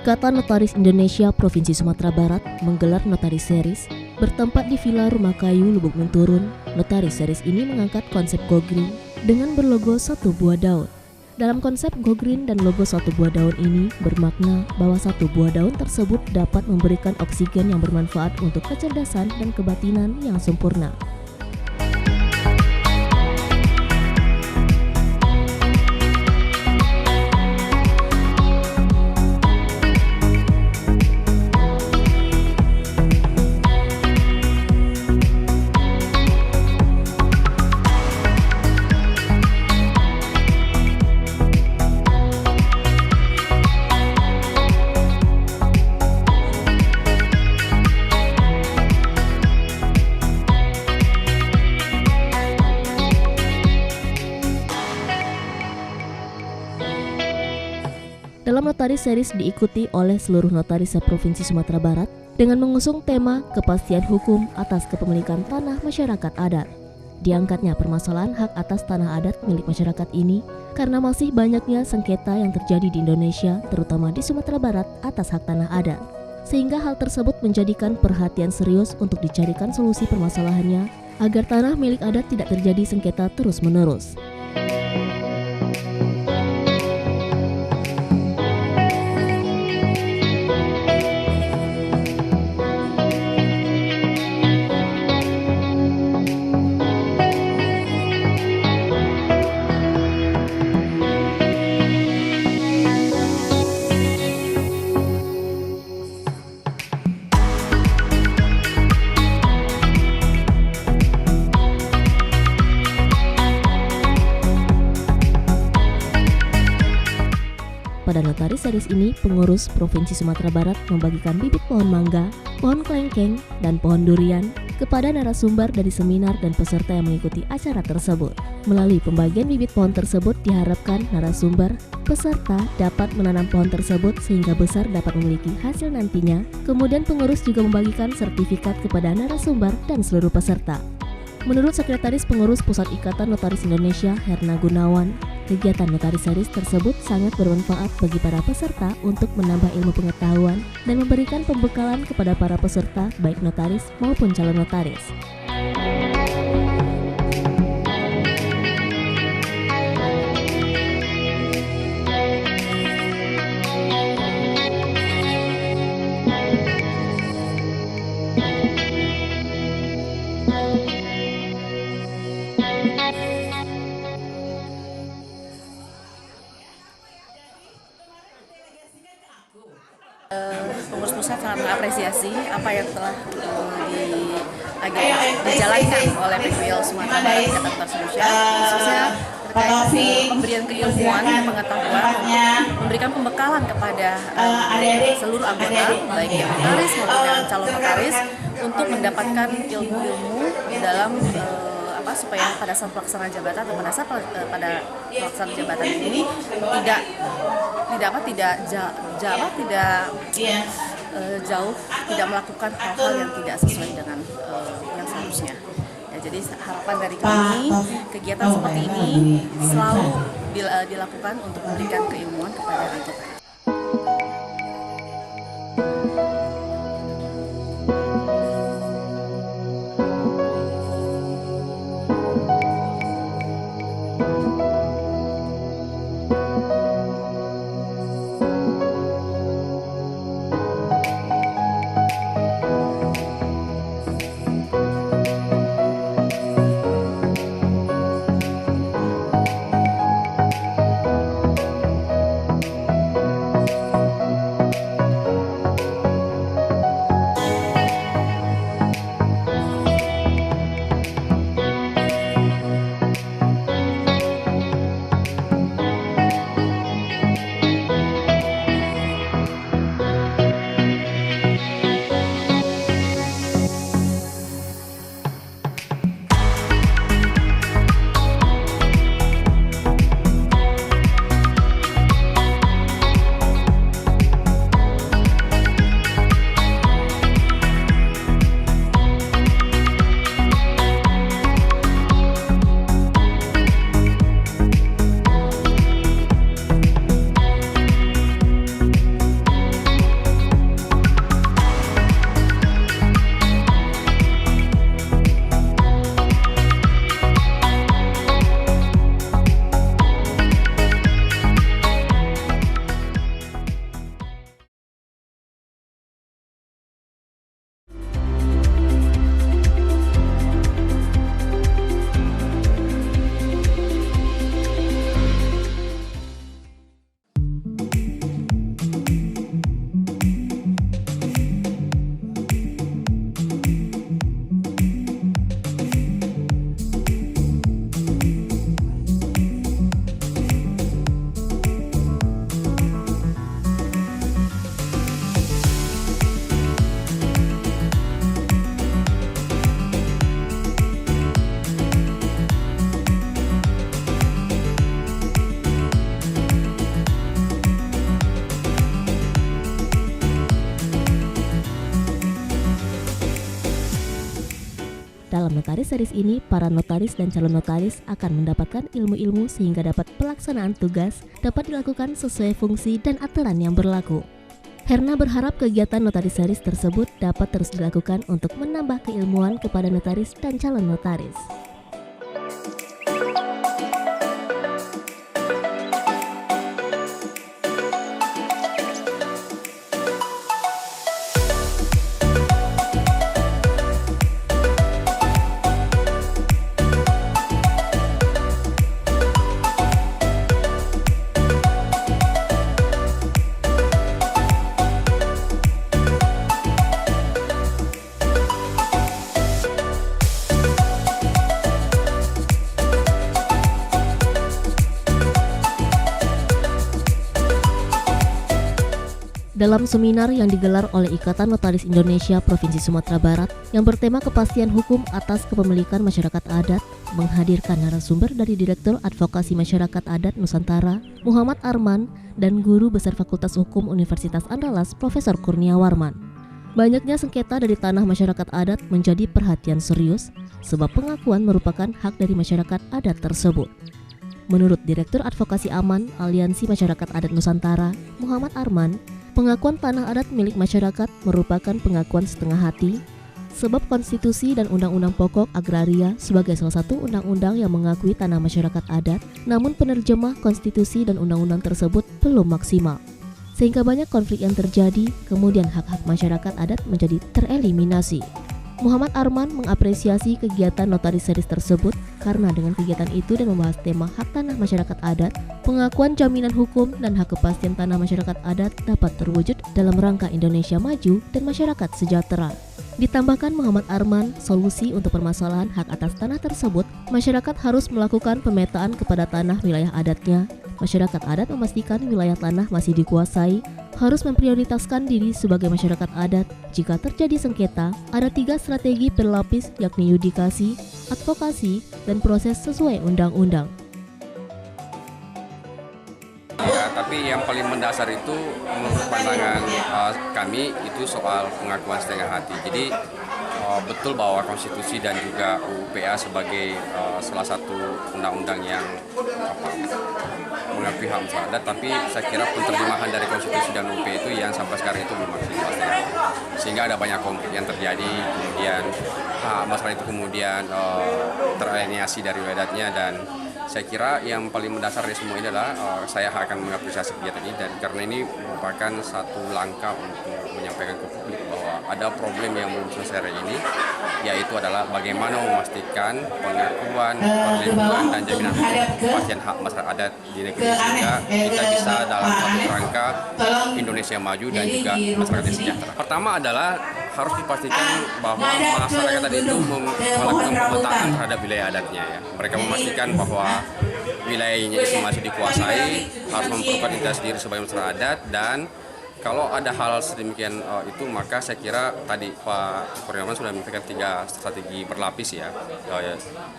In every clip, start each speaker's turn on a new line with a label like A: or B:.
A: Ikatan Notaris Indonesia Provinsi Sumatera Barat menggelar Notaris Series bertempat di Villa Rumah Kayu, Lubuk Menturun. Notaris Series ini mengangkat konsep Go Green dengan berlogo satu buah daun. Dalam konsep Go Green dan logo satu buah daun ini bermakna bahwa satu buah daun tersebut dapat memberikan oksigen yang bermanfaat untuk kecerdasan dan kebatinan yang sempurna. Dalam Notaris Series diikuti oleh seluruh notaris se-Provinsi Sumatera Barat dengan mengusung tema kepastian hukum atas kepemilikan tanah masyarakat adat. Diangkatnya permasalahan hak atas tanah adat milik masyarakat ini karena masih banyaknya sengketa yang terjadi di Indonesia, terutama di Sumatera Barat atas hak tanah adat. Sehingga hal tersebut menjadikan perhatian serius untuk dicarikan solusi permasalahannya agar tanah milik adat tidak terjadi sengketa terus-menerus. Pada Notaris Series ini, pengurus Provinsi Sumatera Barat membagikan bibit pohon mangga, pohon kelengkeng, dan pohon durian kepada narasumber dari seminar dan peserta yang mengikuti acara tersebut. Melalui pembagian bibit pohon tersebut diharapkan narasumber, peserta dapat menanam pohon tersebut sehingga besar dapat memiliki hasil nantinya. Kemudian pengurus juga membagikan sertifikat kepada narasumber dan seluruh peserta. Menurut Sekretaris Pengurus Pusat Ikatan Notaris Indonesia, Herna Gunawan, kegiatan Notaris Series tersebut sangat bermanfaat bagi para peserta untuk menambah ilmu pengetahuan dan memberikan pembekalan kepada para peserta baik notaris maupun calon notaris.
B: Pengurus pusat sangat mengapresiasi apa yang telah dijalankan oleh PPIL Sumatera Barat Ikatan Notaris Indonesia, khususnya terkait pemberian keilmuan dan pengetahuan untuk memberikan pembekalan kepada seluruh anggota, baik yang notaris maupun yang calon notaris, untuk mendapatkan ilmu-ilmu dalam supaya pada saat pelaksanaan jabatan atau pada saat pelaksanaan jabatan ini jauh tidak melakukan hal-hal yang tidak sesuai dengan yang seharusnya. Ya, jadi harapan dari kami kegiatan seperti ini selalu dilakukan untuk memberikan keilmuan kepada anggota.
A: notaris series ini, para notaris dan calon notaris akan mendapatkan ilmu-ilmu sehingga dapat pelaksanaan tugas dapat dilakukan sesuai fungsi dan aturan yang berlaku. Herna berharap kegiatan notaris series tersebut dapat terus dilakukan untuk menambah keilmuan kepada notaris dan calon notaris. Dalam seminar yang digelar oleh Ikatan Notaris Indonesia Provinsi Sumatera Barat yang bertema kepastian hukum atas kepemilikan masyarakat adat, menghadirkan narasumber dari Direktur Advokasi Masyarakat Adat Nusantara, Muhammad Arman, dan Guru Besar Fakultas Hukum Universitas Andalas, Profesor Kurnia Warman. Banyaknya sengketa dari tanah masyarakat adat menjadi perhatian serius, sebab pengakuan merupakan hak dari masyarakat adat tersebut. Menurut Direktur Advokasi Aman Aliansi Masyarakat Adat Nusantara, Muhammad Arman, pengakuan tanah adat milik masyarakat merupakan pengakuan setengah hati, sebab konstitusi dan undang-undang pokok agraria sebagai salah satu undang-undang yang mengakui tanah masyarakat adat, namun penerjemah konstitusi dan undang-undang tersebut belum maksimal. Sehingga banyak konflik yang terjadi, kemudian hak-hak masyarakat adat menjadi tereliminasi. Muhammad Arman mengapresiasi kegiatan notaris series tersebut karena dengan kegiatan itu dan membahas tema hak tanah masyarakat adat, pengakuan jaminan hukum dan hak kepastian tanah masyarakat adat dapat terwujud dalam rangka Indonesia maju dan masyarakat sejahtera. Ditambahkan Muhammad Arman, solusi untuk permasalahan hak atas tanah tersebut, masyarakat harus melakukan pemetaan kepada tanah wilayah adatnya. Masyarakat adat memastikan wilayah tanah masih dikuasai, harus memprioritaskan diri sebagai masyarakat adat. Jika terjadi sengketa, ada 3 strategi berlapis yakni yudikasi, advokasi, dan proses sesuai undang-undang.
C: Ya, tapi yang paling mendasar itu menurut pandangan kami itu soal pengakuan setengah hati. Jadi betul bahwa konstitusi dan juga UPA sebagai salah satu undang-undang yang mengakui hak masyarakat adat, tapi saya kira penerjemahan dari konstitusi dan UPA itu yang sampai sekarang itu belum maksimal, sehingga ada banyak konflik yang terjadi, kemudian hak masyarakat itu kemudian teralienasi dari adatnya. Dan saya kira yang paling mendasar dari semua ini adalah saya akan mengapresiasi kegiatan ini, dan karena ini merupakan satu langkah untuk menyampaikan ke publik bahwa ada problem yang belum selesai hari ini, yaitu adalah bagaimana memastikan pengakuan, perlindungan, dan jaminan hukum kepastian hak masyarakat adat di negeri, sehingga kita bisa dalam satu rangka Indonesia maju dan juga masyarakat yang sejahtera. Pertama adalah harus dipastikan bahwa masyarakat adat itu melakukan pemetaan terhadap wilayah adatnya. Ya. Mereka memastikan bahwa wilayahnya itu masih dikuasai, harus memperkuat identitas diri sebagai masyarakat adat, dan kalau ada hal sedemikian itu, maka saya kira tadi Pak Kurniawan sudah menyampaikan 3 strategi berlapis ya,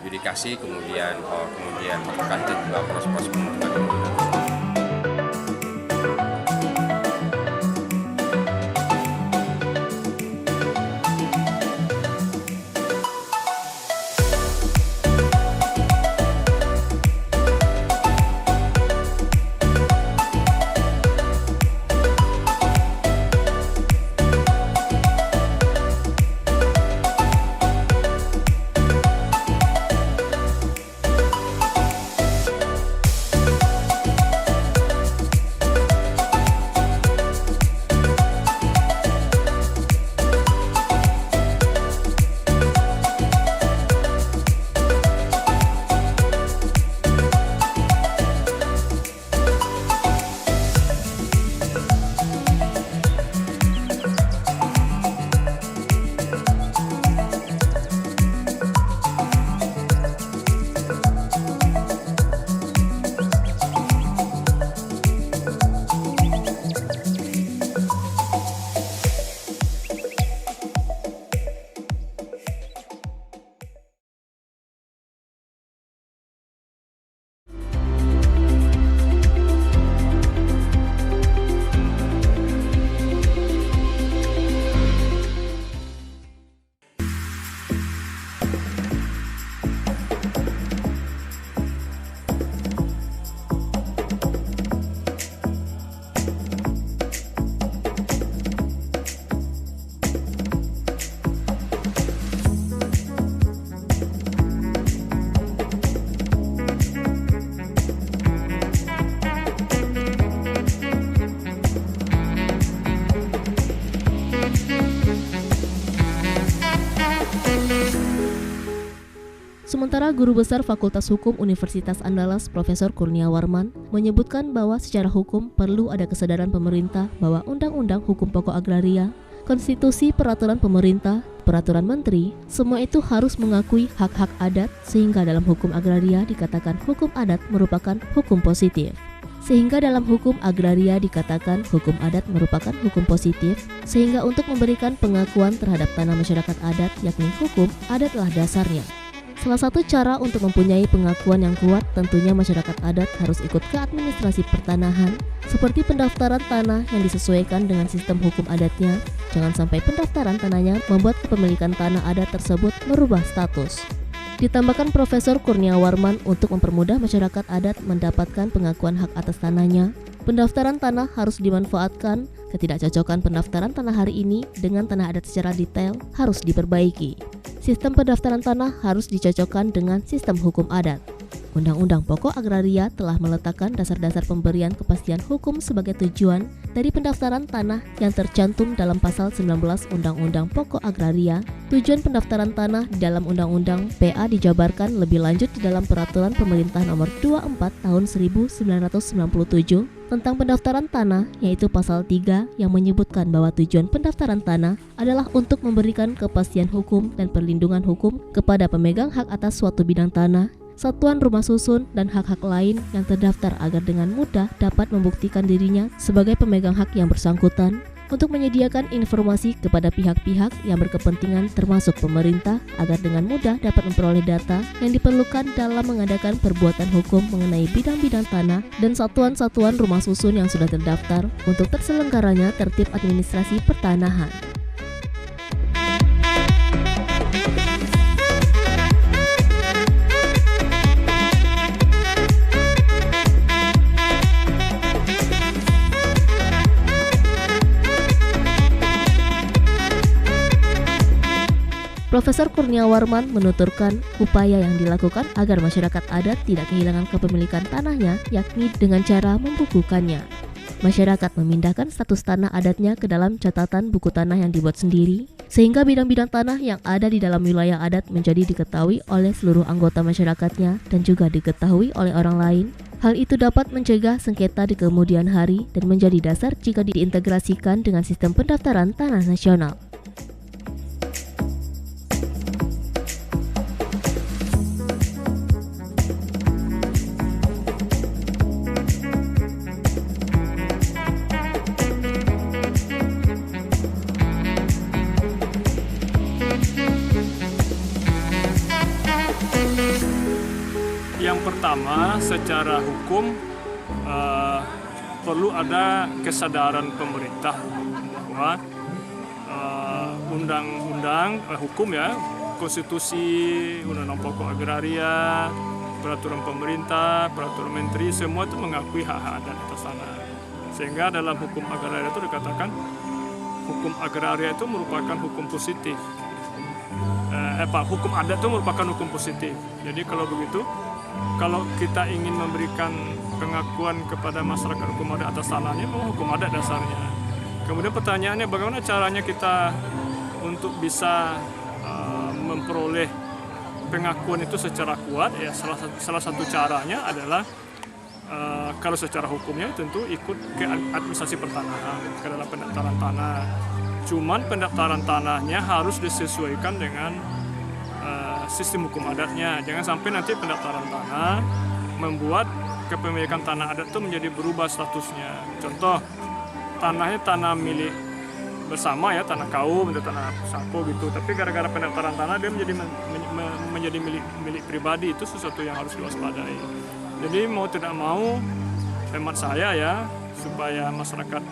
C: yudikasi, kemudian advokasi, dan juga proses-proses pembentukan.
A: Sementara Guru Besar Fakultas Hukum Universitas Andalas Profesor Kurnia Warman menyebutkan bahwa secara hukum perlu ada kesadaran pemerintah bahwa Undang-Undang Hukum Pokok Agraria, Konstitusi, Peraturan Pemerintah, Peraturan Menteri, semua itu harus mengakui hak-hak adat sehingga dalam hukum agraria dikatakan hukum adat merupakan hukum positif. Sehingga dalam hukum agraria dikatakan hukum adat merupakan hukum positif, sehingga untuk memberikan pengakuan terhadap tanah masyarakat adat yakni hukum adatlah dasarnya. Salah satu cara untuk mempunyai pengakuan yang kuat tentunya masyarakat adat harus ikut ke administrasi pertanahan seperti pendaftaran tanah yang disesuaikan dengan sistem hukum adatnya. Jangan sampai pendaftaran tanahnya membuat kepemilikan tanah adat tersebut merubah status. Ditambahkan Profesor Kurnia Warman untuk mempermudah masyarakat adat mendapatkan pengakuan hak atas tanahnya, pendaftaran tanah harus dimanfaatkan. Ketidakcocokan pendaftaran tanah hari ini dengan tanah adat secara detail harus diperbaiki. Sistem pendaftaran tanah harus dicocokkan dengan sistem hukum adat. Undang-Undang Pokok Agraria telah meletakkan dasar-dasar pemberian kepastian hukum sebagai tujuan dari pendaftaran tanah yang tercantum dalam pasal 19 Undang-Undang Pokok Agraria. Tujuan pendaftaran tanah di dalam Undang-Undang PA dijabarkan lebih lanjut di dalam Peraturan Pemerintah Nomor 24 Tahun 1997 tentang pendaftaran tanah, yaitu pasal 3 yang menyebutkan bahwa tujuan pendaftaran tanah adalah untuk memberikan kepastian hukum dan perlindungan hukum kepada pemegang hak atas suatu bidang tanah, satuan rumah susun, dan hak-hak lain yang terdaftar agar dengan mudah dapat membuktikan dirinya sebagai pemegang hak yang bersangkutan, untuk menyediakan informasi kepada pihak-pihak yang berkepentingan termasuk pemerintah agar dengan mudah dapat memperoleh data yang diperlukan dalam mengadakan perbuatan hukum mengenai bidang-bidang tanah dan satuan-satuan rumah susun yang sudah terdaftar untuk terselenggaranya tertib administrasi pertanahan. Profesor Kurnia Warman menuturkan upaya yang dilakukan agar masyarakat adat tidak kehilangan kepemilikan tanahnya yakni dengan cara membukukannya. Masyarakat memindahkan status tanah adatnya ke dalam catatan buku tanah yang dibuat sendiri, sehingga bidang-bidang tanah yang ada di dalam wilayah adat menjadi diketahui oleh seluruh anggota masyarakatnya dan juga diketahui oleh orang lain. Hal itu dapat mencegah sengketa di kemudian hari dan menjadi dasar jika diintegrasikan dengan sistem pendaftaran tanah nasional.
D: Yang pertama, secara hukum perlu ada kesadaran pemerintah bahwa undang-undang hukum ya, konstitusi, undang-undang pokok agraria, peraturan pemerintah, peraturan menteri, semua itu mengakui hak-hak adat atas tanah. Sehingga dalam hukum agraria itu dikatakan hukum agraria itu merupakan hukum positif. Hukum adat itu merupakan hukum positif. Jadi kalau begitu, kalau kita ingin memberikan pengakuan kepada masyarakat hukum adat atas tanahnya, memang hukum adat dasarnya. Kemudian pertanyaannya, bagaimana caranya kita untuk bisa memperoleh pengakuan itu secara kuat? Ya, salah satu caranya adalah kalau secara hukumnya tentu ikut ke administrasi pertanahan, ke dalam pendaftaran tanah. Cuman pendaftaran tanahnya harus disesuaikan dengan sistem hukum adatnya. Jangan sampai nanti pendaftaran tanah membuat kepemilikan tanah adat itu menjadi berubah statusnya. Contoh, tanahnya tanah milik bersama ya, tanah kaum atau tanah saku gitu. Tapi gara-gara pendaftaran tanah dia menjadi milik pribadi, itu sesuatu yang harus diwaspadai. Jadi mau tidak mau, hemat saya ya, supaya masyarakat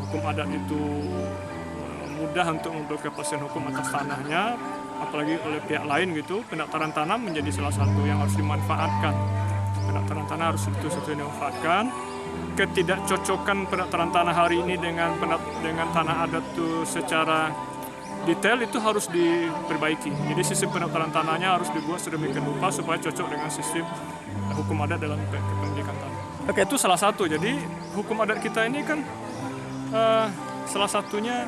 D: hukum adat itu mudah untuk memberi kepastian hukum atas tanahnya, apalagi oleh pihak lain gitu, pendaftaran tanah menjadi salah satu yang harus dimanfaatkan. Pendaftaran tanah harus itu sesuatu yang dimanfaatkan. Ketidakcocokan pendaftaran tanah hari ini dengan tanah adat itu secara detail itu harus diperbaiki. Jadi sistem pendaftaran tanahnya harus dibuat sedemikian rupa supaya cocok dengan sistem hukum adat dalam kepemilikan tanah. Oke, itu salah satu. Jadi hukum adat kita ini kan salah satunya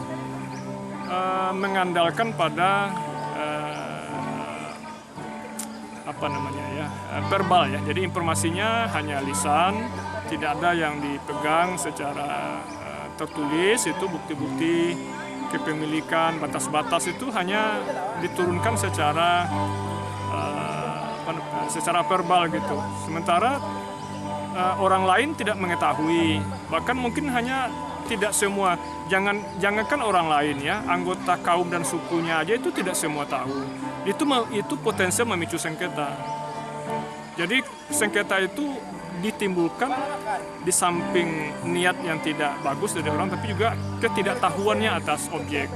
D: mengandalkan pada verbal ya. Jadi informasinya hanya lisan, tidak ada yang dipegang secara tertulis. Itu bukti-bukti kepemilikan, batas-batas itu hanya diturunkan secara verbal gitu. Sementara orang lain tidak mengetahui, bahkan mungkin hanya tidak semua, jangankan orang lain ya, anggota kaum dan sukunya aja itu tidak semua tahu. Itu potensi memicu sengketa. Jadi sengketa itu ditimbulkan di samping niat yang tidak bagus dari orang, tapi juga ketidaktahuannya atas objek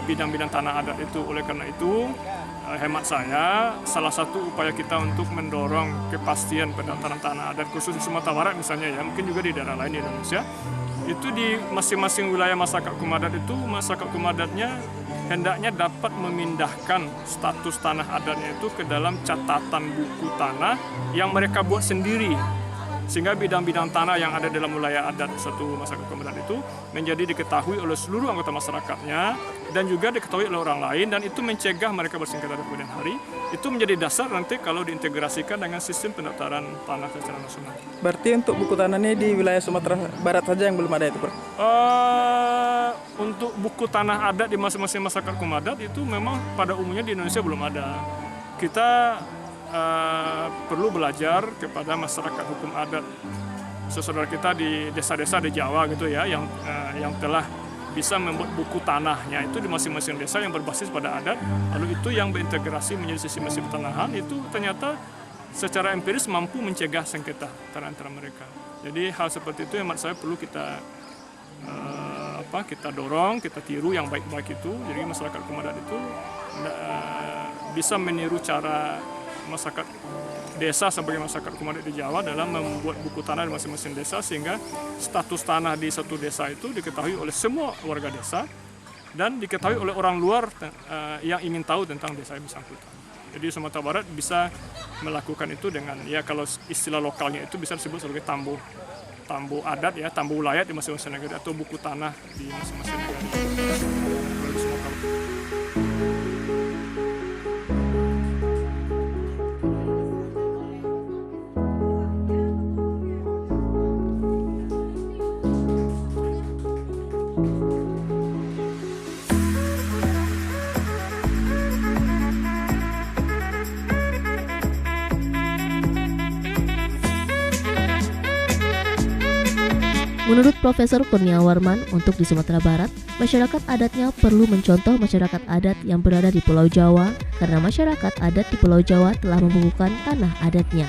D: bidang-bidang tanah adat itu. Oleh karena itu, hemat saya, salah satu upaya kita untuk mendorong kepastian pendaftaran tanah adat khusus di Sumatera Barat misalnya ya, mungkin juga di daerah lain di Indonesia, itu di masing-masing wilayah masyarakat hukum adat itu, masyarakat hukum adatnya hendaknya dapat memindahkan status tanah adatnya itu ke dalam catatan buku tanah yang mereka buat sendiri, sehingga bidang-bidang tanah yang ada dalam wilayah adat satu masyarakat hukum adat itu menjadi diketahui oleh seluruh anggota masyarakatnya dan juga diketahui oleh orang lain, dan itu mencegah mereka bersengketa di kemudian hari. Itu menjadi dasar nanti kalau diintegrasikan dengan sistem pendaftaran tanah secara nasional.
E: Berarti untuk buku tanah ini di wilayah Sumatera Barat saja yang belum ada itu, Pak?
D: Untuk buku tanah adat di masing-masing masyarakat hukum adat itu memang pada umumnya di Indonesia belum ada. Kita perlu belajar kepada masyarakat hukum adat saudara kita di desa-desa di Jawa gitu ya, yang telah bisa membuat buku tanahnya itu di masing-masing desa yang berbasis pada adat, lalu itu yang berintegrasi menjadi sistem pertanahan, itu ternyata secara empiris mampu mencegah sengketa antara mereka. Jadi hal seperti itu yang menurut saya perlu kita dorong, kita tiru yang baik-baik itu. Jadi masyarakat hukum adat itu bisa meniru cara masyarakat desa sebagai masyarakat hukum adat di Jawa dalam membuat buku tanah di masing-masing desa, sehingga status tanah di satu desa itu diketahui oleh semua warga desa dan diketahui oleh orang luar yang ingin tahu tentang desa yang bersangkutan. Jadi Sumatera Barat bisa melakukan itu dengan, ya kalau istilah lokalnya itu bisa disebut sebagai tambu adat ya, tambu wilayah di masing-masing negara atau buku tanah di masing-masing negara.
A: Menurut Profesor Kurniawarman, untuk di Sumatera Barat, masyarakat adatnya perlu mencontoh masyarakat adat yang berada di Pulau Jawa, karena masyarakat adat di Pulau Jawa telah membukukan tanah adatnya.